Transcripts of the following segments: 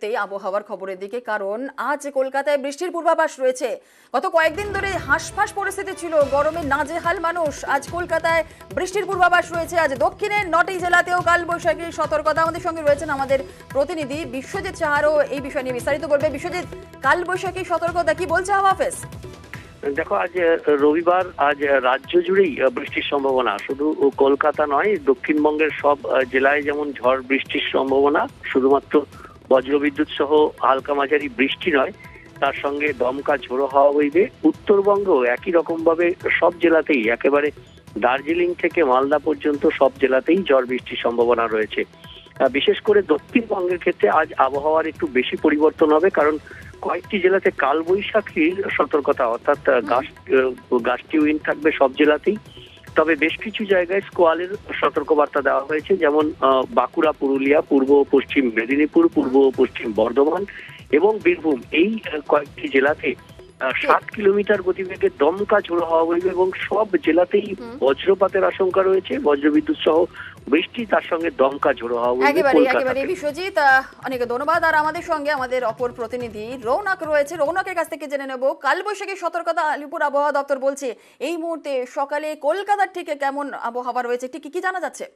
আবহাওয়ার খবরের দিকে, কারণ আজ কলকাতায় বৃষ্টির পূর্বাভাস রয়েছে। গত কয়েকদিন ধরে হাঁসফাঁস পরিস্থিতি ছিল, গরমে নাজেহাল মানুষ। আজ কলকাতায় বৃষ্টির পূর্বাভাস রয়েছে। আজ দক্ষিণের 9টি জেলাতেও কালবৈশাখীর সতর্কতা। আমাদের সঙ্গে রয়েছেন আমাদের প্রতিনিধি বিশ্বজিৎ সাহারও এই বিষয় নিয়ে বিস্তারিত বলবে। বিশ্বজিৎ, কালবৈশাখীর সতর্কতা কি বলছে হাওয়া অফিস? দেখো, আজ রবিবার, আজ রাজ্য জুড়েই বৃষ্টির সম্ভাবনা। শুধু কলকাতা নয়, দক্ষিণবঙ্গের সব জেলায় যেমন ঝড় বৃষ্টির সম্ভাবনা। শুধুমাত্র বজ্রবিদ্যুৎ সহ হালকা মাঝারি বৃষ্টি নয়, তার সঙ্গে দমকা ঝোড়ো হাওয়া বইবে। উত্তরবঙ্গ একই রকম ভাবে সব জেলাতেই, একেবারে দার্জিলিং থেকে মালদা পর্যন্ত সব জেলাতেই ঝড় বৃষ্টির সম্ভাবনা রয়েছে। বিশেষ করে দক্ষিণবঙ্গের ক্ষেত্রে আজ আবহাওয়ার একটু বেশি পরিবর্তন হবে, কারণ কয়েকটি জেলাতে কালবৈশাখীর সতর্কতা, অর্থাৎ গাস্টি উইন্ড থাকবে সব জেলাতেই। তবে বেশ কিছু জায়গায় স্কোয়ালের সতর্কবার্তা দেওয়া হয়েছে, যেমন বাঁকুড়া, পুরুলিয়া, পূর্ব ও পশ্চিম মেদিনীপুর, পূর্ব ও পশ্চিম বর্ধমান এবং বীরভূম, এই কয়েকটি জেলাতে 7 কিলোমিটার গতিবেগে দমকা ঝোড়ো হাওয়া বইবে এবং সব জেলাতেই বজ্রপাতের আশঙ্কা রয়েছে। বজ্রবিদ্যুৎ সহ বৃষ্টি, তার সঙ্গে দমকা ঝোড়ো হাওয়া বইবে। একেবারে বিশ্বজিৎ, অনেক ধন্যবাদ। আর আমাদের সঙ্গে আমাদের অপর প্রতিনিধি রৌনক রয়েছে। রৌনকের কাছ থেকে জেনে নেব কালবৈশাখীর সতর্কতা আলিপুর আবহাওয়া দপ্তর বলছে। এই মুহূর্তে সকালে কলকাতার ঠিক কেমন আবহাওয়া রয়েছে, ঠিক কি জানা যাচ্ছে?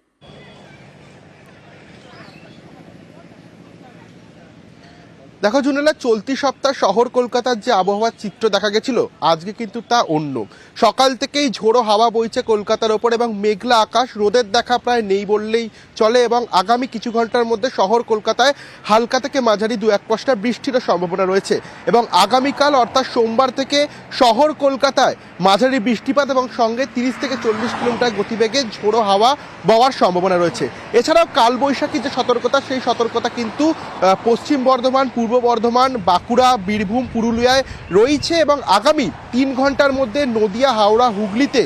দেখো জুনেলা, চলতি সপ্তাহ শহর কলকাতার যে আবহাওয়ার চিত্র দেখা গেছিল, আজকে কিন্তু তা অন্য। সকাল থেকেই ঝোড়ো হাওয়া বইছে কলকাতার ওপর এবং মেঘলা আকাশ, রোদের দেখা প্রায় নেই বললেই চলে। এবং আগামী কিছু ঘন্টার মধ্যে শহর কলকাতায় হালকা থেকে মাঝারি 2-1 পশলা বৃষ্টিরও সম্ভাবনা রয়েছে। এবং আগামীকাল অর্থাৎ সোমবার থেকে শহর কলকাতায় মাঝারি বৃষ্টিপাত এবং সঙ্গে 30 থেকে 40 কিলোমিটার গতিবেগে ঝোড়ো হাওয়া বওয়ার সম্ভাবনা রয়েছে। এছাড়াও কালবৈশাখীর যে সতর্কতা, সেই সতর্কতা কিন্তু পশ্চিম বর্ধমান, পূর্ব বর্ধমান, বাঁকুড়া, বীরভূম, পুরুলিয়ায় রয়েছে। এবং আগামী 3 ঘন্টার মধ্যে নদিয়া, হাওড়া, হুগলিতে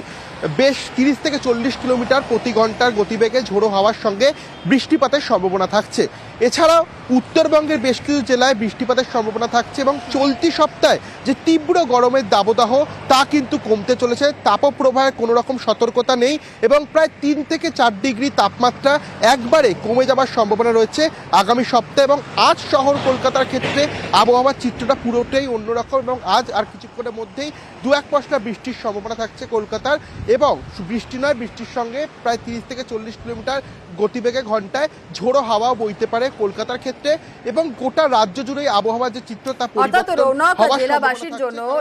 বেশ 30 থেকে 40 কিলোমিটার প্রতি ঘন্টার গতিবেগে ঝোড়ো হাওয়ার সঙ্গে বৃষ্টিপাতের সম্ভাবনা থাকছে। এছাড়াও উত্তরবঙ্গের বেশ কিছু জেলায় বৃষ্টিপাতের সম্ভাবনা থাকছে এবং চলতি সপ্তাহে যে তীব্র গরমের দাবদাহ, তা কিন্তু কমতে চলেছে। তাপপ্রবাহের কোনো রকম সতর্কতা নেই এবং প্রায় 3 থেকে 4 ডিগ্রি তাপমাত্রা একবারে কমে যাওয়ার সম্ভাবনা রয়েছে আগামী সপ্তাহে। এবং আজ শহর কলকাতার ক্ষেত্রে আবহাওয়ার চিত্রটা পুরোটাই অন্যরকম এবং আজ আর কিছুক্ষণের মধ্যেই 2-1 পশলা বৃষ্টির সম্ভাবনা থাকছে কলকাতার। এবং বৃষ্টি নয়, বৃষ্টির সঙ্গে প্রায় 30 থেকে 40 কিলোমিটার গতিবেগে ঘন্টায় ঝোড়ো হাওয়া বইতে পারে কলকাতার ক্ষেত্রে। এবং গোটা রাজ্য জুড়ে আবহাওয়ার যে চিত্র, তা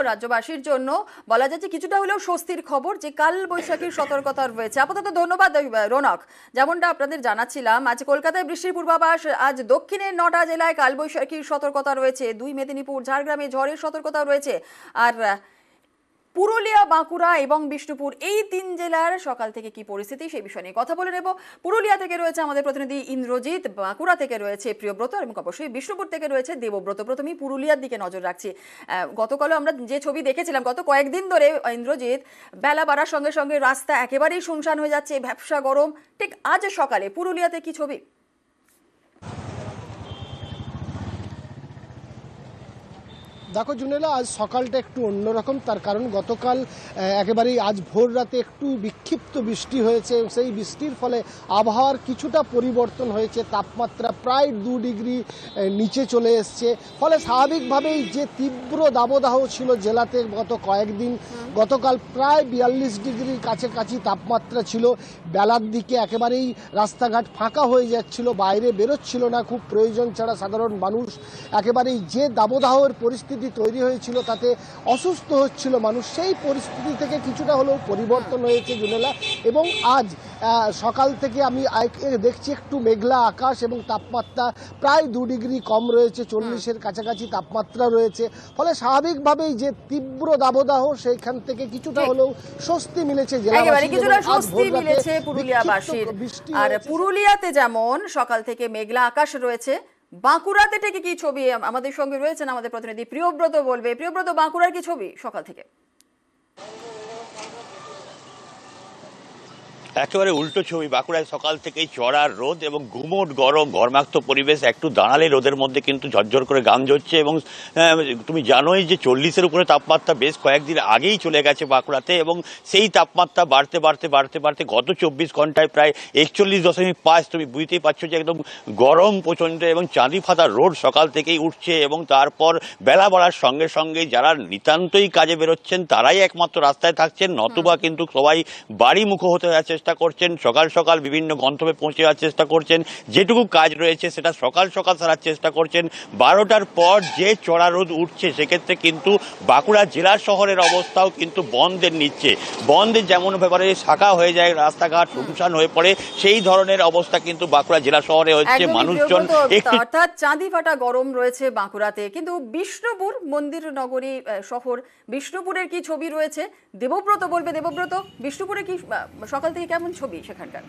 রাজ্যবাসীর জন্য বলা যাচ্ছে কিছুটা হলেও স্বস্তির খবর যে কাল বৈশাখীর সতর্কতা রয়েছে। আপাতত ধন্যবাদ রৌনক। যেমনটা আপনাদের জানাচ্ছিলাম, আজ কলকাতায় বৃষ্টির পূর্বাভাস। আজ দক্ষিণের 9টা জেলায় কালবৈশাখীর সতর্কতা রয়েছে। 2 মেদিনীপুর, ঝাড়গ্রামে ঝড়ের সতর্কতা রয়েছে। আর পুরুলিয়া, বাঁকুড়া এবং বিষ্ণুপুর, এই 3 জেলার সকাল থেকে কি পরিস্থিতি, সেই বিষয় নিয়ে কথা বলে নেব। পুরুলিয়া থেকে রয়েছে আমাদের প্রতিনিধি ইন্দ্রজিৎ, বাঁকুড়া থেকে রয়েছে প্রিয়ব্রত এবং অবশ্যই বিষ্ণুপুর থেকে রয়েছে দেবব্রত। প্রথমেই পুরুলিয়ার দিকে নজর রাখছি। গতকালও আমরা যে ছবি দেখেছিলাম, গত কয়েকদিন ধরে ইন্দ্রজিৎ, বেলা বাড়ার সঙ্গে সঙ্গে রাস্তা একেবারেই শুনশান হয়ে যাচ্ছে, ভ্যাপসা গরম। ঠিক আজ সকালে পুরুলিয়াতে কি ছবি? দেখো জুনেলা, আজ সকালটা একটু অন্যরকম। তার কারণ গতকাল একেবারেই আজ ভোর রাতে একটু বিক্ষিপ্ত বৃষ্টি হয়েছে। সেই বৃষ্টির ফলে আবহাওয়ার কিছুটা পরিবর্তন হয়েছে, তাপমাত্রা প্রায় 2 ডিগ্রি নিচে চলে এসছে। ফলে স্বাভাবিকভাবেই যে তীব্র দাবদাহ ছিল জেলাতে গত কয়েকদিন, গতকাল প্রায় 42 ডিগ্রির কাছাকাছি তাপমাত্রা ছিল। বেলার দিকে একেবারেই রাস্তাঘাট ফাঁকা হয়ে যাচ্ছিল, বাইরে বেরোচ্ছিল না খুব প্রয়োজন ছাড়া সাধারণ মানুষ। একেবারেই যে দাবদাহের পরিস্থিতি তৈরি হয়েছিল, তাতে অসুস্থ হচ্ছিল মানুষ। সেই পরিস্থিতি থেকে কিছুটা হলেও পরিবর্তন হয়েছে জুনেলা। এবং আজ সকাল থেকে আমি দেখছি একটু মেঘলা আকাশ এবং তাপমাত্রা প্রায় 2 ডিগ্রি কম রয়েছে, 40-এর কাছাকাছি তাপমাত্রা রয়েছে। ফলে স্বাভাবিকভাবেই যে তীব্র দাবদাহ, সেইখান থেকে কিছুটা হলেও স্বস্তি মিলেছে পুরুলিয়াবাসীর। আর পুরুলিয়াতে যেমন সকাল থেকে মেঘলা আকাশ রয়েছে, বাঁকুড়াতে থেকে কি ছবি? আমাদের সঙ্গে রয়েছেন আমাদের প্রতিনিধি প্রিয়ব্রত, বলবে। প্রিয়ব্রত, বাঁকুড়ার কি ছবি সকাল থেকে? একেবারে উল্টো ছবি। বাঁকুড়ায় সকাল থেকেই চড়া রোদ এবং গুমোট গরম ঘর্মাক্ত পরিবেশ। একটু দাঁড়ালে রোদের মধ্যে কিন্তু ঝরঝর করে ঘাম ঝরছে এবং তুমি জানোই যে 40-এর উপরে তাপমাত্রা বেশ কয়েকদিন আগেই চলে গেছে বাঁকুড়াতে, এবং সেই তাপমাত্রা বাড়তে বাড়তে বাড়তে বাড়তে গত 24 ঘন্টায় প্রায় 41.5। তুমি বুঝতেই পারছো যে একদম গরম প্রচণ্ড, এবং চাঁদি ফাতা রোদ সকাল থেকেই উঠছে। এবং তারপর বেলা বাড়ার সঙ্গে সঙ্গে যারা নিতান্তই কাজে বেরোচ্ছেন তারাই একমাত্র রাস্তায় থাকছেন, নতুবা কিন্তু সবাই বাড়ি মুখো হতে যাওয়ার চেষ্টা করছেন। সকাল সকাল বিভিন্ন গন্তব্যে পৌঁছে যাওয়ার চেষ্টা করছেন, যেটুকু কাজ রয়েছে সেটা সকাল সকাল সারার চেষ্টা করছেন। 12টার পর যে চড়া রোদ উঠছে সেক্ষেত্রে কিন্তু বাঁকুড়া জেলা শহরের অবস্থাও কিন্তু বন্ধের নিচ্ছে। বন্ধের যেমন ব্যাপারে শাখা হয়ে যায়, রাস্তাঘাট শুনশান হয়ে পড়ে, সেই ধরনের অবস্থা কিন্তু বাঁকুড়া জেলা শহরে হচ্ছে। মানুষজন একটু অর্থাৎ চাঁদি ফাটা গরম রয়েছে বাঁকুড়াতে। কিন্তু বিষ্ণুপুর মন্দির নগরী শহর, বিষ্ণুপুরের কি ছবি রয়েছে দেবব্রত বলবে। দেবব্রত, বিষ্ণুপুরে কি সকাল থেকে কেমন ছবি সেখানকার?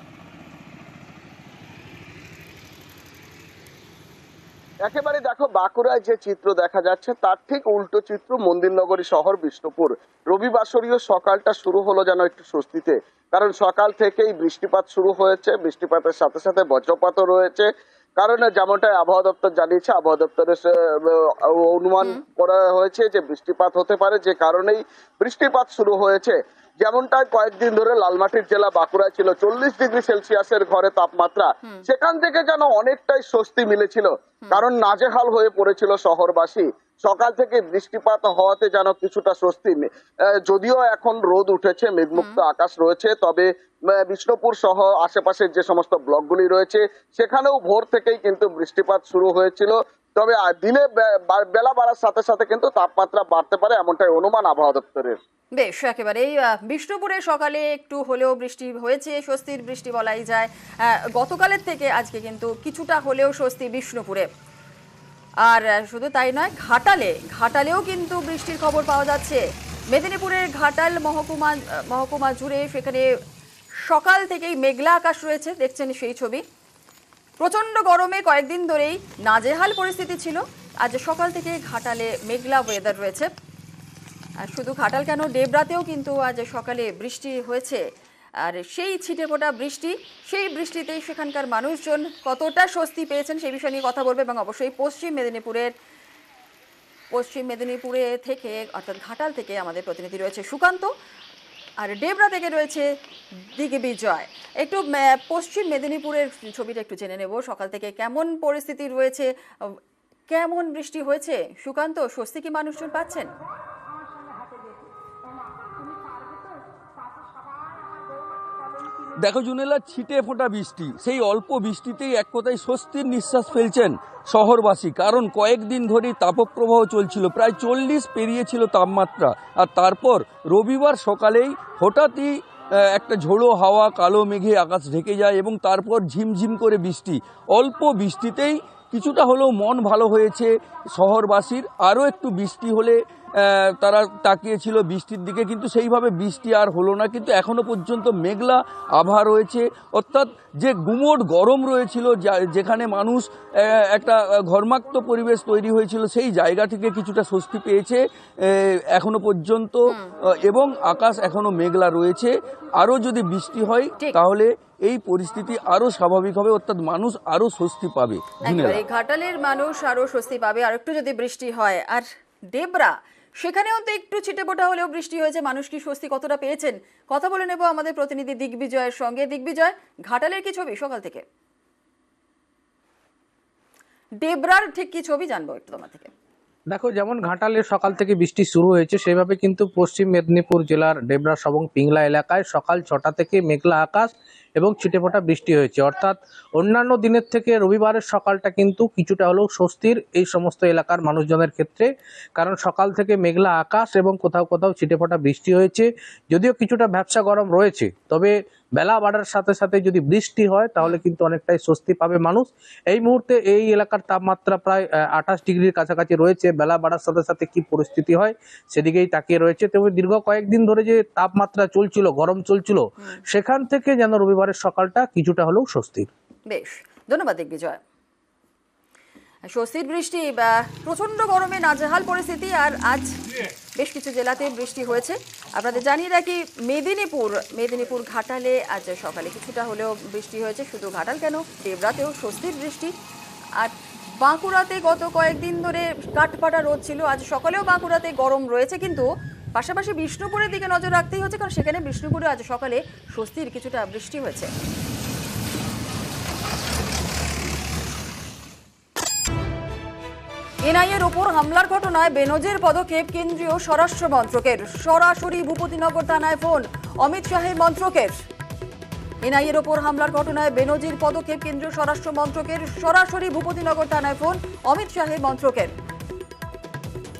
একেবারে দেখো, বাঁকুড়ায় যে চিত্র দেখা যাচ্ছে তার ঠিক উল্টো চিত্র মন্দিরনগরী শহর বিষ্ণুপুর। রবিবাসরীয় সকালটা শুরু হলো যেন একটু স্বস্তিতে, কারণ সকাল থেকেই বৃষ্টিপাত শুরু হয়েছে, বৃষ্টিপাতের সাথে সাথে বজ্রপাতও রয়েছে। কারণ যেমনটা আবহাওয়া দপ্তর জানিয়েছে, আবহাওয়া দপ্তরের অনুমান করা হয়েছে যে বৃষ্টিপাত হতে পারে, যে কারণেই বৃষ্টিপাত শুরু হয়েছে। যেমনটা কয়েকদিন ধরে লালমাটির জেলা বাঁকুড়ায় ছিল 40°C ঘরে তাপমাত্রা, সেখান থেকে যেন অনেকটাই স্বস্তি মিলেছিল, কারণ নাজেহাল হয়ে পড়েছিল শহরবাসী। সকাল থেকে বৃষ্টিপাত হওয়াতে যেন কিছুটা স্বস্তি। যদিও এখন রোদ উঠেছে, মেঘমুক্ত আকাশ রয়েছে, তবে বিষ্ণুপুর সহ আশেপাশের যে সমস্ত ব্লকগুলি রয়েছে সেখানেও ভোর থেকেই কিন্তু বৃষ্টিপাত শুরু হয়েছিল। তবে দিনে বেলা বাড়ার সাথে সাথে কিন্তু তাপমাত্রা বাড়তে পারে, এমনটাই অনুমান আবহাওয়া দপ্তরের। বেশ, একেবারেই বিষ্ণুপুরে সকালে একটু হলেও বৃষ্টি হয়েছে, স্বস্তির বৃষ্টি বলাই যায়। গতকালের থেকে আজকে কিন্তু কিছুটা হলেও স্বস্তি বিষ্ণুপুরে। আর শুধু তাই নয়, ঘাটালেও কিন্তু বৃষ্টির খবর পাওয়া যাচ্ছে। মেদিনীপুরের ঘাটাল মহকুমা জুড়ে সেখানে সকাল থেকেই মেঘলা আকাশ রয়েছে, দেখছেন সেই ছবি। প্রচণ্ড গরমে কয়েকদিন ধরেই নাজেহাল পরিস্থিতি ছিল। আজ সকাল থেকে ঘাটালে মেঘলা ওয়েদার রয়েছে। আর শুধু ঘাটাল কেন, ডেবরাতেও কিন্তু আজ সকালে বৃষ্টি হয়েছে। আর সেই ছিটেফোঁটা বৃষ্টি, সেই বৃষ্টিতেই সেখানকার মানুষজন কতটা স্বস্তি পেয়েছেন সেই বিষয় নিয়ে কথা বলবে। এবং অবশ্যই পশ্চিম মেদিনীপুরে থেকে, অর্থাৎ ঘাটাল থেকে আমাদের প্রতিনিধি রয়েছে সুকান্ত, আর ডেবরা থেকে রয়েছে দিগ্বিজয়। একটু পশ্চিম মেদিনীপুরের ছবিটা একটু জেনে নেব। সকাল থেকে কেমন পরিস্থিতি রয়েছে, কেমন বৃষ্টি হয়েছে সুকান্ত, স্বস্তি কি মানুষজন পাচ্ছেন? দেখো জুনেলা, ছিটে ফোঁটা বৃষ্টি, সেই অল্প বৃষ্টিতেই এক কথায় স্বস্তির নিঃশ্বাস ফেলছেন শহরবাসী। কারণ কয়েকদিন ধরেই তাপপ্রবাহ চলছিল, প্রায় 40 পেরিয়েছিল তাপমাত্রা। আর তারপর রবিবার সকালেই হঠাৎই একটা ঝোড়ো হাওয়া, কালো মেঘে আকাশ ঢেকে যায় এবং তারপর ঝিমঝিম করে বৃষ্টি। অল্প বৃষ্টিতেই কিছুটা হলেও মন ভালো হয়েছে শহরবাসীর। আরও একটু বৃষ্টি হলে তারা তাকিয়েছিল বৃষ্টির দিকে, কিন্তু সেইভাবে বৃষ্টি আর হলো না। কিন্তু এখনো পর্যন্ত মেঘলা আবহাওয়া রয়েছে, অর্থাৎ যে গুমোট গরম রয়েছিল, যেখানে মানুষ একটা ঘর্মাক্ত পরিবেশ তৈরি হয়েছিল, সেই জায়গা থেকে কিছুটা স্বস্তি পেয়েছে এখনো পর্যন্ত। এবং আকাশ এখনো মেঘলা রয়েছে। আরও যদি বৃষ্টি হয় তাহলে এই পরিস্থিতি আরো স্বাভাবিক হবে, অর্থাৎ মানুষ আরো স্বস্তি পাবে। ঘাটালের মানুষ আরো স্বস্তি পাবে আর একটু যদি বৃষ্টি হয়। আর ডেবরা, সেখানেও তো একটু ছিটেফোঁটা হলেও বৃষ্টি হয়েছে, মানুষ কি স্বস্তি কতটা পেয়েছেন কথা বলে নেব আমাদের প্রতিনিধি দিগ্বিজয়ের সঙ্গে। দিগ্বিজয়, ঘাটালের কি ছবি সকাল থেকে, ডেবরার ঠিক কি ছবি জানবো একটু তোমার থেকে। দেখো, যেমন ঘাটালে সকাল থেকে বৃষ্টি শুরু হয়েছে, সেভাবে কিন্তু পশ্চিম মেদিনীপুর জেলার ডেবরা এবং পিংলা এলাকায় সকাল 6টা থেকে মেঘলা আকাশ এবং ছিটেফোঁটা বৃষ্টি হয়েছে। অর্থাৎ অন্যান্য দিনের থেকে রবিবারের সকালটা কিন্তু কিছুটা হলেও স্বস্তির এই সমস্ত এলাকার মানুষজনের ক্ষেত্রে, কারণ সকাল থেকে মেঘলা আকাশ এবং কোথাও কোথাও ছিটেফোঁটা বৃষ্টি হয়েছে। যদিও কিছুটা ভ্যাপসা গরম রয়েছে, তবে বেলা বাড়ার সাথে সাথে যদি বৃষ্টি হয় তাহলে কিন্তু অনেকটাই স্বস্তি পাবে মানুষ। এই মুহূর্তে এই এলাকার তাপমাত্রা প্রায় 28 ডিগ্রির কাছাকাছি রয়েছে। বেলা বাড়ার সাথে সাথে কি পরিস্থিতি হয় সেদিকেই তাকিয়ে রয়েছে। তবে দীর্ঘ কয়েকদিন ধরে যে তাপমাত্রা চলছিল, গরম চলছিল, সেখান থেকে যেন রবিবারের সকালটা কিছুটা হলেও স্বস্তির। বেশ, ধন্যবাদ দিগ্বিজয়। স্বস্তির বৃষ্টি, প্রচন্ড গরমে নাজেহাল পরিস্থিতি। আর আজ বেশ কিছু জেলাতে বৃষ্টি হয়েছে। আপনাদের জানিয়ে রাখি, মেদিনীপুর ঘাটালে আজ সকালে কিছুটা হলেও বৃষ্টি হয়েছে। শুধু ঘাটাল কেন, দেবরাতেও স্বস্তির বৃষ্টি। আর বাঁকুড়াতে গত কয়েকদিন ধরে কাঠফাটা রোদ ছিল, আজ সকালেও বাঁকুড়াতে গরম রয়েছে। কিন্তু পাশাপাশি বিষ্ণুপুরের দিকে নজর রাখতেই হচ্ছে, কারণ সেখানে বিষ্ণুপুরে আজ সকালে স্বস্তির কিছুটা বৃষ্টি হয়েছে। এনআইএর ওপর হামলার ঘটনায় বেনজির পদক্ষেপ কেন্দ্রীয় স্বরাষ্ট্র মন্ত্রকের। সরাসরি ভূপতিনগর থানায় ফোন অমিত শাহের মন্ত্রকের। এনআইএর ওপর হামলার ঘটনায় বেনজির পদক্ষেপ কেন্দ্রীয় স্বরাষ্ট্র মন্ত্রকের। সরাসরি ভূপতিনগর থানায় ফোন অমিত শাহের মন্ত্রকের।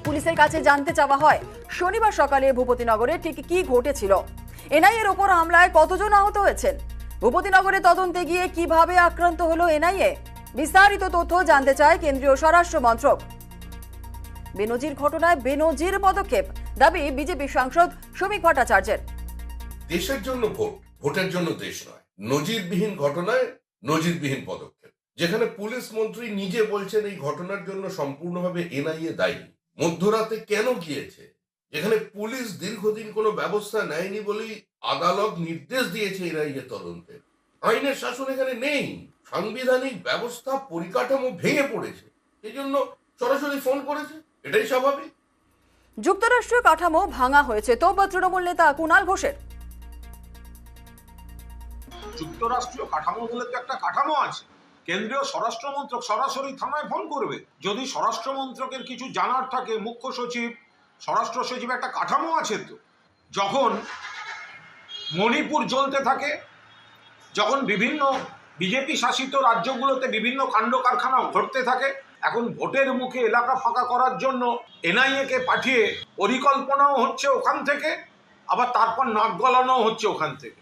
পুলিশের কাছে জানতে চাওয়া হয় শনিবার সকালে ভূপতিনগরে ঠিক কি ঘটেছিল, এনআইএর ওপর হামলায় কতজন আহত হয়েছেন, ভূপতিনগরে তদন্তে গিয়ে কিভাবে আক্রান্ত হলো এনআইএ। বিস্তারিত তথ্য জানতে চায় কেন্দ্রীয় স্বরাষ্ট্র মন্ত্রক। বেনজির ঘটনায় বেনজির পদক্ষেপ, দাবি বিজেপি সাংসদ শ্রমিক ভট্টাচার্যের। দেশের জন্য ভোট, ভোটের জন্য দেশ নয়। নজিরবিহীন ঘটনায় নজিরবিহীন পদক্ষেপ। যেখানে পুলিশ মন্ত্রী নিজে বলছেন এই ঘটনার জন্য সম্পূর্ণভাবে এনআইএ দায়ী। মধ্যরাতে কেন গিয়েছে? যেখানে পুলিশ দীর্ঘদিন কোনো ব্যবস্থা নেয়নি বলেই আদালত নির্দেশ দিয়েছে এনআইএ তদন্তে। আইনের শাসন এখানে নেই, সাংবিধানিক ব্যবস্থা পরিকাঠামো ভেঙে পড়েছে, এই জন্য সরাসরি ফোন করেছে, এটাই স্বাভাবিক। যুক্তরাষ্ট্রীয় কাঠামো ভাঙা হয়েছে তোবা তৃণমূল নেতা কুণাল ঘোষের। যুক্তরাষ্ট্রীয় কাঠামো বলে তো একটা কাঠামো আছে। কেন্দ্রীয় স্বরাষ্ট্র মন্ত্রক সরাসরি থানায় ফোন করবে। যদি স্বরাষ্ট্র মন্ত্রকের কিছু জানার থাকে, মুখ্য সচিব, স্বরাষ্ট্র সচিব, একটা কাঠামো আছে তো। যখন মণিপুর জ্বলতে থাকে, যখন বিভিন্ন বিজেপি শাসিত রাজ্যগুলোতে বিভিন্ন কাণ্ড কারখানা ঘটতে থাকে, এখন ভোটের মুখে এলাকা ফাঁকা করার জন্য এনআইএ-কে পাঠিয়ে পরিকল্পনাও হচ্ছে ওখান থেকে, আবার তারপর নাক গলানোও হচ্ছে ওখান থেকে।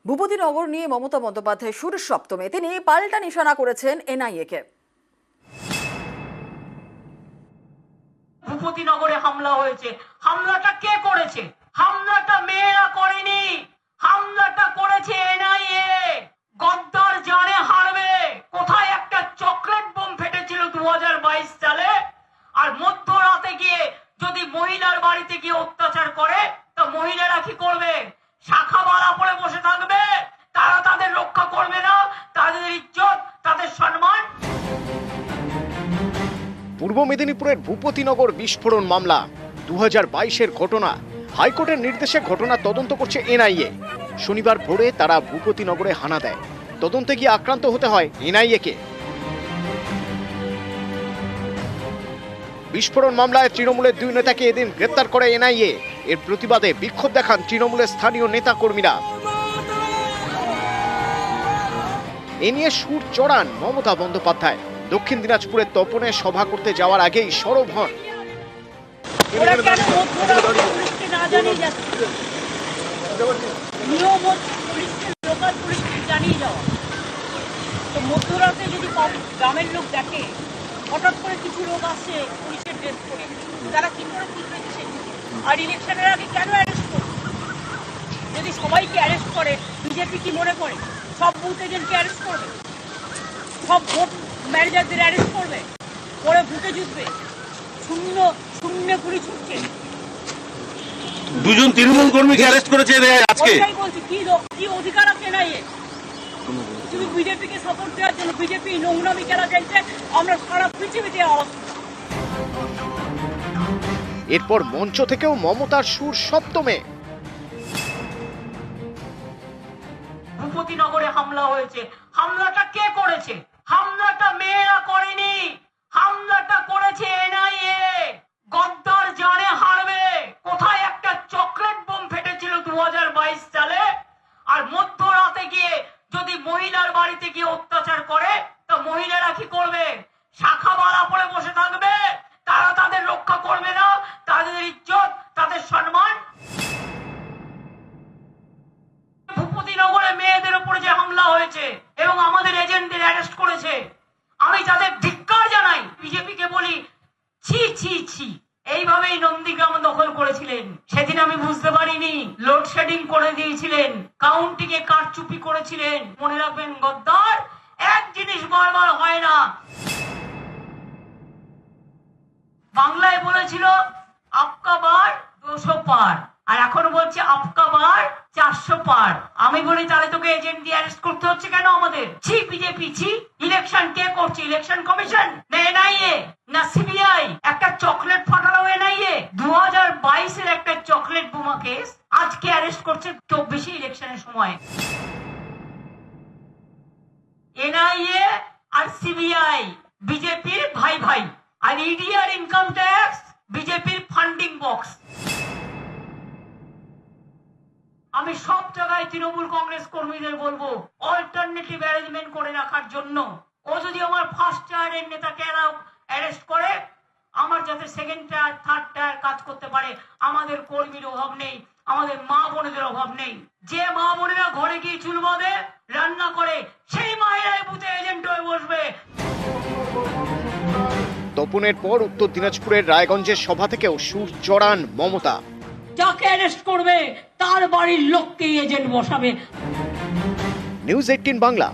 ভূপতিনগর নিয়ে মমতা বন্দ্যোপাধ্যায় সুর সপ্তমে তিনি পাল্টা নিশানা করেছেন এনআইএ-কে। ভূপতিনগরে হামলা হয়েছে, হামলাটা কে করেছে? হামলাটা মেয়েরা করেনি, হামলাটা করেছে এনআইএ। গদ্দার জানে হারবে। কোথায় একটা চকলেট বোম ফেটেছিল 2022 সালে, আর মধ্যরাতে গিয়ে যদি মহিলার বাড়িতে গিয়ে অত্যাচার করে, তা মহিলারা কি করবে? শাখা বালা পরে বসে থাকবে? তারা তাদের রক্ষা করবে না, তাদের ইজ্জত, তাদের সম্মান। পূর্ব মেদিনীপুরের ভূপতিনগর বিস্ফোরণ মামলা 2022-এর ঘটনা। হাইকোর্টের নির্দেশে ঘটনা তদন্ত করছে এনআইএ। শনিবার ভোরে তারা ভূপতিনগরে হানা দেয়। তদন্তে গিয়ে আক্রান্ত হতে হয় এনআইএ-কে। বিস্ফোরণ মামলায় তৃণমূলের 2 নেতাকে এদিন গ্রেপ্তার করে এনআইএ। এর প্রতিবাদে বিক্ষোভ দেখান তৃণমূলের স্থানীয় নেতা কর্মীরা। এ নিয়ে সুর চড়ান মমতা বন্দ্যোপাধ্যায়। দক্ষিণ দিনাজপুরের তপনে সভা করতে যাওয়ার আগেই সরব হন। মধ্যরাতে যদি গ্রামের লোক দেখে হঠাৎ করে কিছু লোক আসছে পুলিশের ড্রেস করে, তারা কি করে বুঝবে? আর ইলেকশনের আগে কেন অ্যারেস্ট করবে? যদি সবাইকে অ্যারেস্ট করে, বিজেপি কি মনে করে সব বুথ এজেন্টকে অ্যারেস্ট করবে? সব ভোট ম্যানেজারদের অ্যারেস্ট করবে? পরে ভোটে জিতবে? শূন্য গুলি ছুটছে। 2 জন তৃণমূল কর্মীকে অ্যারেস্ট করেছে আজকে। বলছি কি অধিকার আছে না? শুধু বিজেপিকে সাপোর্ট দেওয়ার জন্য বিজেপি নোংরামি খেলা খেলছে, আমরা সারা পৃথিবীতে আওয়াজ। এরপর মঞ্চ থেকেও মমতার সুর সপ্তমে। ভূপতিনগরে হামলা হয়েছে, হামলাটা কে করেছে? হামলাটা মেয়েরা করেনি, হামলাটা করেছে এনআইএ। গদ্দার জানে হারবে। কোথায় একটা চকলেট বোম ফেটেছিল 2022 সালে, আর মধ্যরাতে গিয়ে যদি মহিলার বাড়িতে গিয়ে অত্যাচার করে, তা মহিলারা কি করবে? শাখা বালা পরে বসে থাকবে? তারা তাদের রক্ষা করবে না, তাদের ইজ্জত, তাদের সম্মান। ভূপতিনগরে মেয়েদের উপরে যে হামলা হয়েছে এবং আমাদের এজেন্টদের অ্যারেস্ট করেছে, আমি তাদের ধিক্কার জানাই। বিজেপিকে বলি ছি ছি ছি। এইভাবেই নন্দীগ্রাম দখল করেছিলেন। সেদিন আমি বুঝতে পারিনি, লোডশেডিং করে দিয়েছিলেন, কাউন্টিংয়ে কারচুপি করেছিলেন। মনে রাখবেন, গদ্দার এক জিনিস বারবার হয় না। বাংলায় বলেছিল আপকা বার 200 পার, আর এখন বলছে আপকা বার 400 পার। আমি বলি তাহলে তোকে এজেন্ট দিয়ে অ্যারেস্ট করতে হচ্ছে কেন আমাদের? ছি বিজেপি ছি। ইলেকশন কে করছে? ইলেকশন কমিশন না এনআইএ না সিবিআই? একটা চকলেট ফাটালো এনআইএ। 2022-এর একটা চকলেট বোমা কেস আজকে অ্যারেস্ট করছে 24 ইলেকশনের সময়। এনআইএ আর সিবিআই বিজেপির ভাই ভাই, আর ইডি আর ইনকাম ট্যাক্স বিজেপির ফান্ডিং বক্স। আমি সব জায়গায় তৃণমূল কংগ্রেস কর্মীদের বলবো অল্টারনেটিভ অ্যারেঞ্জমেন্ট করে রাখার জন্য। ও যদি আমার ফার্স্ট টায়ারের নেতাকে অ্যারেস্ট করে, আমার যাতে সেকেন্ড টায়ার থার্ড টায়ার কাজ করতে পারে। আমাদের কর্মীর অভাব নেই, আমাদের মা বোনেদের অভাব নেই। যে মা বোনেরা ঘরে গিয়ে চুল বাঁধে, রান্না করে, সেই মায়েরাই বুথে এজেন্ট হয়ে বসবে। তপনের পর উত্তর দিনাজপুরের রায়গঞ্জের সভা থেকেও সুর চড়ান মমতা। যাকে অ্যারেস্ট করবে তার বাড়ির লোককেই এজেন্ট বসাবে। নিউজ 18 বাংলা।